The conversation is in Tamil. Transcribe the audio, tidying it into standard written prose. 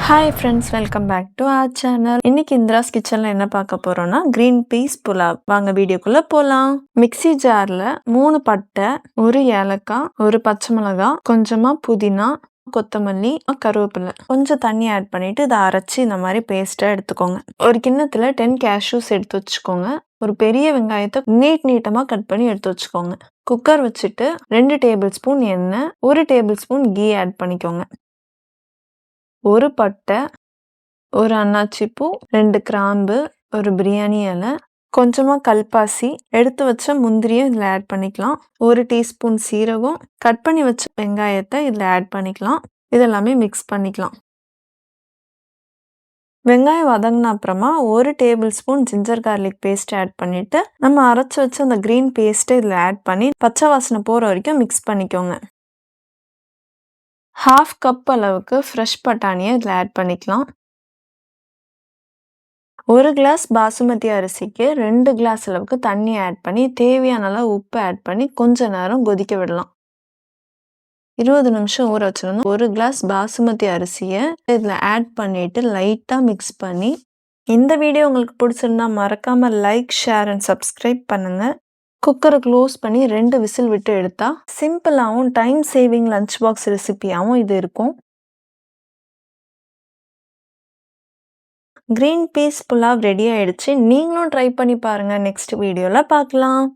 Hi friends, welcome back to our channel. இன்னைக்கு இந்திராஸ் கிச்சனில் என்ன பார்க்க போகிறோன்னா க்ரீன் பீஸ் புலாவ். வாங்க வீடியோக்குள்ளே போகலாம். மிக்ஸி ஜாரில் 3 பட்டை, 1 ஏலக்காய், 1 பச்சை மிளகாய், கொஞ்சமாக புதினா, கொத்தமல்லி, கருவேப்பிலை, கொஞ்சம் தண்ணி ஆட் பண்ணிவிட்டு இதை அரைச்சி இந்த மாதிரி பேஸ்ட்டாக எடுத்துக்கோங்க. ஒரு கிண்ணத்தில் 10 கேஷ்யூஸ் எடுத்து வச்சுக்கோங்க. ஒரு பெரிய வெங்காயத்தை நீட்டமாக கட் பண்ணி எடுத்து வச்சுக்கோங்க. குக்கர் வச்சுட்டு 2 டேபிள் ஸ்பூன் எண்ணெய், 1 டேபிள் ஸ்பூன் கீ ஆட் பண்ணிக்கோங்க. 1 பட்டை, 1 அன்னாச்சி பூ, 2 கிராம்பு, 1 பிரியாணி இலை, கொஞ்சமாக கல்பாசி, எடுத்து வச்ச முந்திரியும் இதில் ஆட் பண்ணிக்கலாம். 1 டீஸ்பூன் சீரகம், கட் பண்ணி வச்ச வெங்காயத்தை இதில் ஆட் பண்ணிக்கலாம். இதெல்லாமே மிக்ஸ் பண்ணிக்கலாம். வெங்காயம் வதங்கின அப்புறமா 1 tablespoon ginger garlic paste add பண்ணிவிட்டு நம்ம அரைச்சி வச்ச அந்த க்ரீன் பேஸ்ட்டை இதில் ஆட் பண்ணி பச்சை வாசனை போகிற வரைக்கும் மிக்ஸ் பண்ணிக்கோங்க. 1/2 கப் அளவுக்கு ஃப்ரெஷ் பட்டாணியை இதில் ஆட் பண்ணிக்கலாம். 1 கிளாஸ் பாசுமதி அரிசிக்கு 2 கிளாஸ் அளவுக்கு தண்ணி ஆட் பண்ணி தேவையான அளவு உப்பு ஆட் பண்ணி கொஞ்ச நேரம் கொதிக்க விடலாம். 20 நிமிஷம் ஊற வச்சிடணும். 1 கிளாஸ் பாசுமதி அரிசியை இதில் ஆட் பண்ணிவிட்டு லைட்டாக மிக்ஸ் பண்ணி, இந்த வீடியோ உங்களுக்கு பிடிச்சிருந்தா மறக்காமல் லைக், ஷேர் அண்ட் சப்ஸ்கிரைப் பண்ணுங்கள். குக்கரை க்ளோஸ் பண்ணி 2 விசில் விட்டு எடுத்தால் சிம்பிளாகவும் டைம் சேவிங் லஞ்ச் பாக்ஸ் ரெசிபியாகவும் இது இருக்கும். க்ரீன் பீஸ் புலாவ் ரெடி ஆயிடுச்சு. நீங்களும் ட்ரை பண்ணி பாருங்கள். நெக்ஸ்ட் வீடியோவில் பார்க்கலாம்.